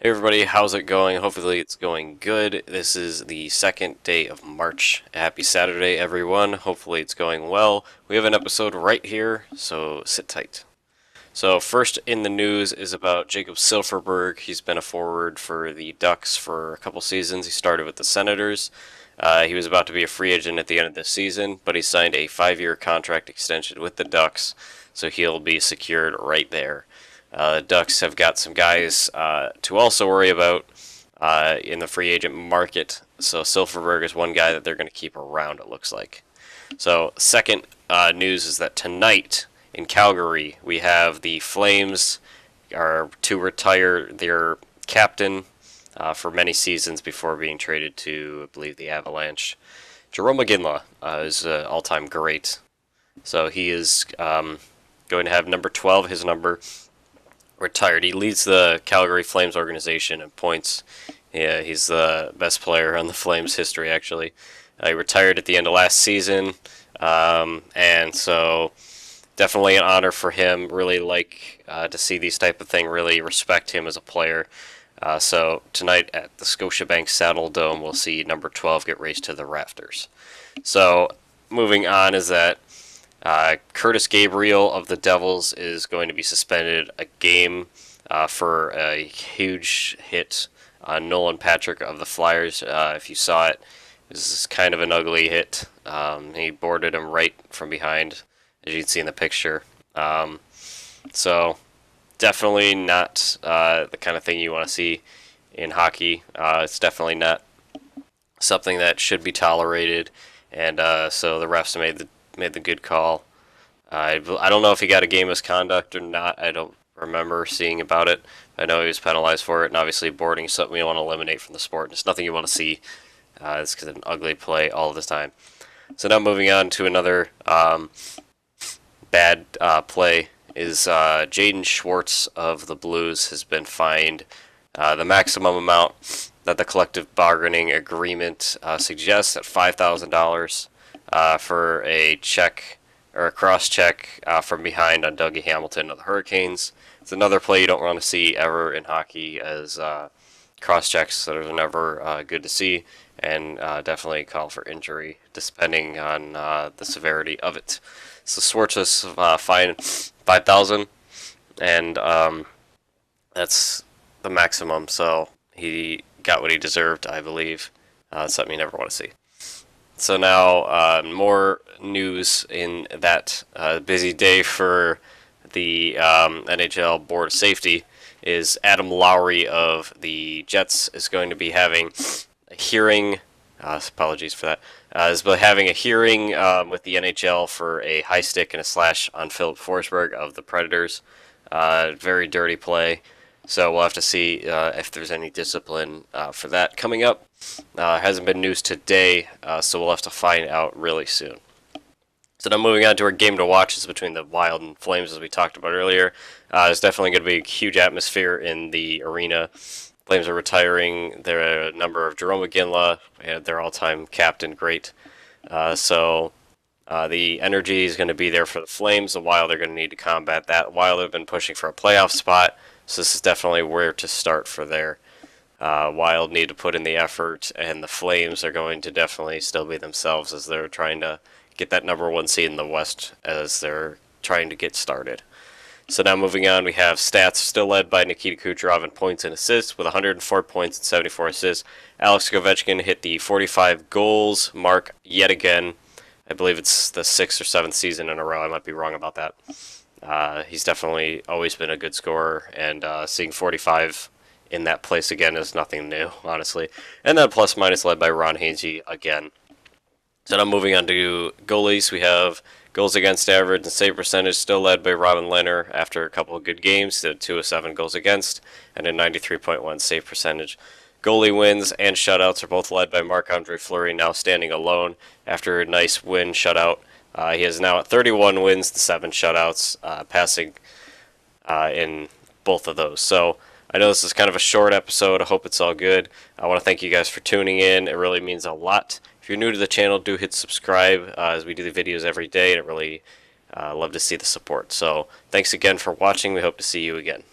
Hey everybody, how's it going? Hopefully it's going good. This is the second day of March. Happy Saturday, everyone. Hopefully it's going well. We have an episode right here, so sit tight. So first in the news is about Jakob Silfverberg. He's been a forward for the Ducks for a couple seasons. He started with the Senators. He was about to be a free agent at the end of this season, but he signed a 5-year contract extension with the Ducks, so he'll be secured right there. Ducks have got some guys to also worry about in the free agent market. So Silfverberg is one guy that they're going to keep around, it looks like. So second news is that tonight in Calgary we have the Flames are to retire their captain for many seasons before being traded to, I believe, the Avalanche. Jarome Iginla is all-time great. So he is going to have number 12, his number, retired. He leads the Calgary Flames organization in points. Yeah, he's the best player on the Flames history, actually. He retired at the end of last season, and so definitely an honor for him. Really like to see these type of thing. Really respect him as a player. So tonight at the Scotiabank Saddle Dome, we'll see number 12 get raised to the rafters. So moving on is that Kurtis Gabriel of the Devils is going to be suspended a game for a huge hit on Nolan Patrick of the Flyers. If you saw it, this is kind of an ugly hit. He boarded him right from behind, as you can see in the picture. So definitely not the kind of thing you want to see in hockey. It's definitely not something that should be tolerated, and so the refs made the good call. I don't know if he got a game misconduct or not. I don't remember seeing about it. I know he was penalized for it, and obviously boarding is something you want to eliminate from the sport. It's nothing you want to see. It's because of an ugly play all the time. So now moving on to another bad play is Jaden Schwartz of the Blues has been fined the maximum amount that the collective bargaining agreement suggests at $5,000 for a check or a cross check from behind on Dougie Hamilton of the Hurricanes. It's another play you don't want to see ever in hockey, as cross checks that are never good to see, and definitely call for injury depending on the severity of it. So Schwartz was fined $5,000, and that's the maximum. So he got what he deserved, I believe. Something you never want to see. So now, more news in that busy day for the NHL Board of Safety is Adam Lowry of the Jets is going to be having a hearing. Apologies for that. Is having a hearing with the NHL for a high stick and a slash on Philip Forsberg of the Predators. Very dirty play. So we'll have to see if there's any discipline for that coming up. Hasn't been news today, so we'll have to find out really soon. So now moving on to our game to watch is between the Wild and Flames, as we talked about earlier. There's definitely going to be a huge atmosphere in the arena. Flames are retiring their number of Jarome Iginla, their all-time captain, great. So the energy is going to be there for the Flames. The Wild are going to need to combat that. Wild have been pushing for a playoff spot, so this is definitely where to start for their Wild need to put in the effort, and the Flames are going to definitely still be themselves as they're trying to get that number 1 seed in the West as they're trying to get started. So now moving on, we have stats still led by Nikita Kucherov in points and assists with 104 points and 74 assists. Alex Ovechkin hit the 45 goals mark yet again. I believe it's the 6th or 7th season in a row. I might be wrong about that. He's definitely always been a good scorer, and seeing 45 in that place again is nothing new, honestly. And then plus minus led by Ron Hainsey again. So now moving on to goalies, we have goals against average and save percentage still led by Robin Lehner after a couple of good games, 2 of 7 goals against, and a 93.1 save percentage. Goalie wins and shutouts are both led by Marc-Andre Fleury, now standing alone after a nice win shutout. He is now at 31 wins and 7 shutouts, passing in both of those. So I know this is kind of a short episode. I hope it's all good. I want to thank you guys for tuning in. It really means a lot. If you're new to the channel, do hit subscribe as we do the videos every day, and I really love to see the support. So thanks again for watching. We hope to see you again.